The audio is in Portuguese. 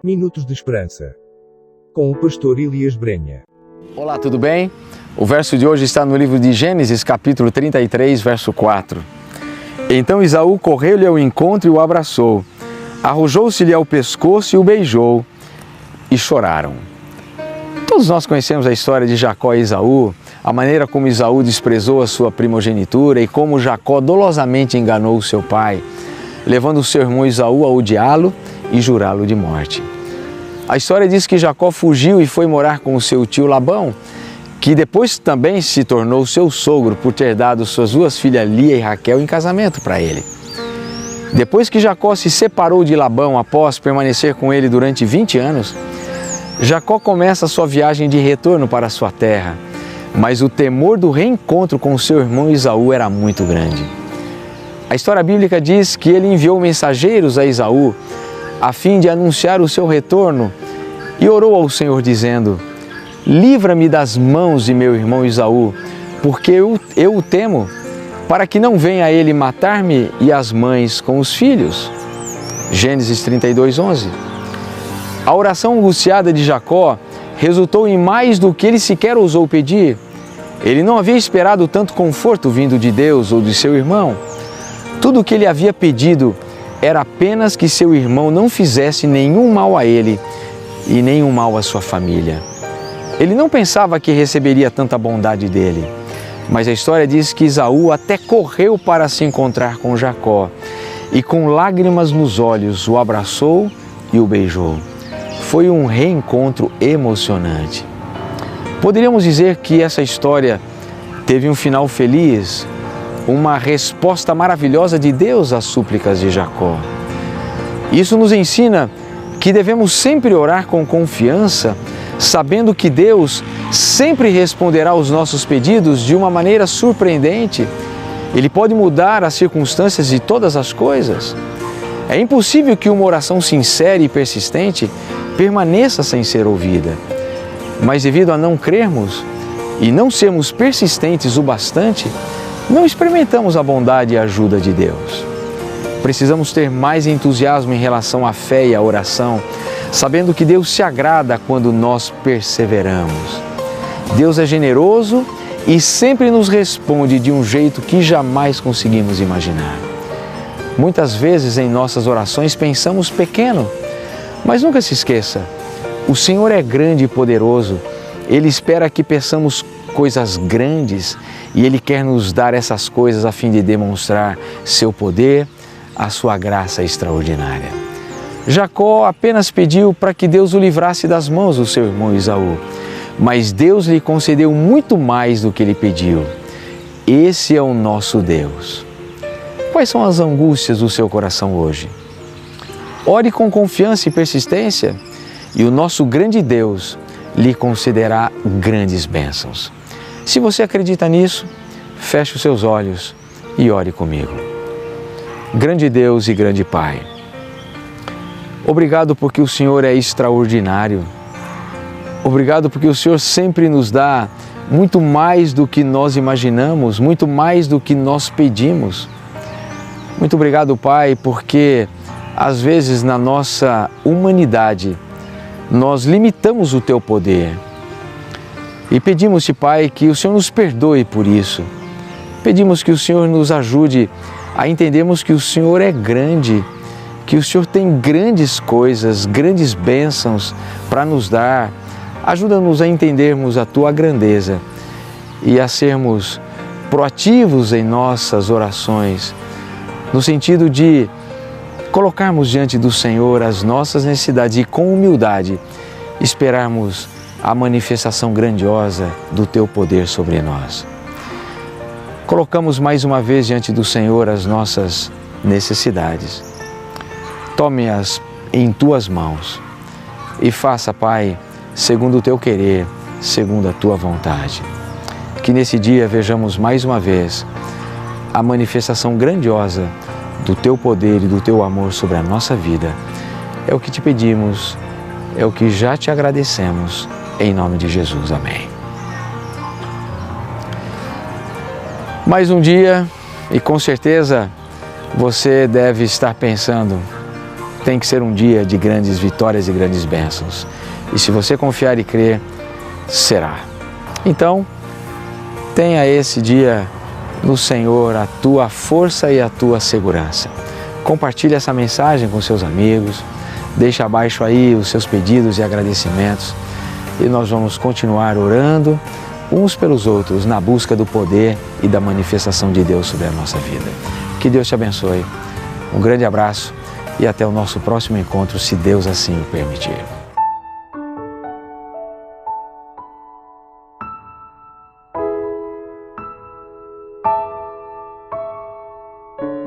Minutos de Esperança, com o pastor Elias Brenha. Olá, tudo bem? O verso de hoje está no livro de Gênesis, capítulo 33, verso 4. Então Esaú correu-lhe ao encontro e o abraçou, arrojou-se-lhe ao pescoço e o beijou, e choraram. Todos nós conhecemos a história de Jacó e Esaú, a maneira como Esaú desprezou a sua primogenitura e como Jacó dolosamente enganou seu pai, levando o seu irmão Esaú a odiá-lo e jurá-lo de morte. A história diz que Jacó fugiu e foi morar com o seu tio Labão, que depois também se tornou seu sogro por ter dado suas duas filhas Lia e Raquel em casamento para ele. Depois que Jacó se separou de Labão após permanecer com ele durante 20 anos, Jacó começa a sua viagem de retorno para sua terra, mas o temor do reencontro com seu irmão Esaú era muito grande. A história bíblica diz que ele enviou mensageiros a Esaú a fim de anunciar o seu retorno e orou ao Senhor dizendo: livra-me das mãos de meu irmão Esaú, porque eu o temo, para que não venha ele matar-me e as mães com os filhos. Gênesis 32, 11. A oração angustiada de Jacó resultou em mais do que ele sequer ousou pedir. Ele não havia esperado tanto conforto vindo de Deus ou de seu irmão. Tudo o que ele havia pedido era apenas que seu irmão não fizesse nenhum mal a ele e nenhum mal à sua família. Ele não pensava que receberia tanta bondade dele, mas a história diz que Esaú até correu para se encontrar com Jacó e com lágrimas nos olhos o abraçou e o beijou. Foi um reencontro emocionante. Poderíamos dizer que essa história teve um final feliz, uma resposta maravilhosa de Deus às súplicas de Jacó. Isso nos ensina que devemos sempre orar com confiança, sabendo que Deus sempre responderá aos nossos pedidos de uma maneira surpreendente. Ele pode mudar as circunstâncias de todas as coisas. É impossível que uma oração sincera e persistente permaneça sem ser ouvida. Mas devido a não crermos e não sermos persistentes o bastante, não experimentamos a bondade e a ajuda de Deus. Precisamos ter mais entusiasmo em relação à fé e à oração, sabendo que Deus se agrada quando nós perseveramos. Deus é generoso e sempre nos responde de um jeito que jamais conseguimos imaginar. Muitas vezes em nossas orações pensamos pequeno, mas nunca se esqueça, o Senhor é grande e poderoso. Ele espera que peçamos coisas grandes e Ele quer nos dar essas coisas a fim de demonstrar seu poder, a sua graça extraordinária. Jacó apenas pediu para que Deus o livrasse das mãos do seu irmão Esaú, mas Deus lhe concedeu muito mais do que ele pediu. Esse é o nosso Deus. Quais são as angústias do seu coração hoje? Ore com confiança e persistência e o nosso grande Deus lhe concederá grandes bênçãos. Se você acredita nisso, feche os seus olhos e ore comigo. Grande Deus e grande Pai, obrigado porque o Senhor é extraordinário. Obrigado porque o Senhor sempre nos dá muito mais do que nós imaginamos, muito mais do que nós pedimos. Muito obrigado, Pai, porque às vezes na nossa humanidade nós limitamos o Teu poder. E pedimos-te, Pai, que o Senhor nos perdoe por isso. Pedimos que o Senhor nos ajude a entendermos que o Senhor é grande, que o Senhor tem grandes coisas, grandes bênçãos para nos dar. Ajuda-nos a entendermos a Tua grandeza e a sermos proativos em nossas orações, no sentido de colocarmos diante do Senhor as nossas necessidades e com humildade esperarmos a manifestação grandiosa do Teu poder sobre nós. Colocamos mais uma vez diante do Senhor as nossas necessidades. Tome-as em Tuas mãos e faça, Pai, segundo o Teu querer, segundo a Tua vontade. Que nesse dia vejamos mais uma vez a manifestação grandiosa do Teu poder e do Teu amor sobre a nossa vida. É o que te pedimos, é o que já te agradecemos, em nome de Jesus. Amém. Mais um dia e com certeza você deve estar pensando: tem que ser um dia de grandes vitórias e grandes bênçãos. E se você confiar e crer, será. Então, tenha esse dia no Senhor a tua força e a tua segurança. Compartilhe essa mensagem com seus amigos, deixe abaixo aí os seus pedidos e agradecimentos e nós vamos continuar orando uns pelos outros na busca do poder e da manifestação de Deus sobre a nossa vida. Que Deus te abençoe. Um grande abraço e até o nosso próximo encontro, se Deus assim o permitir.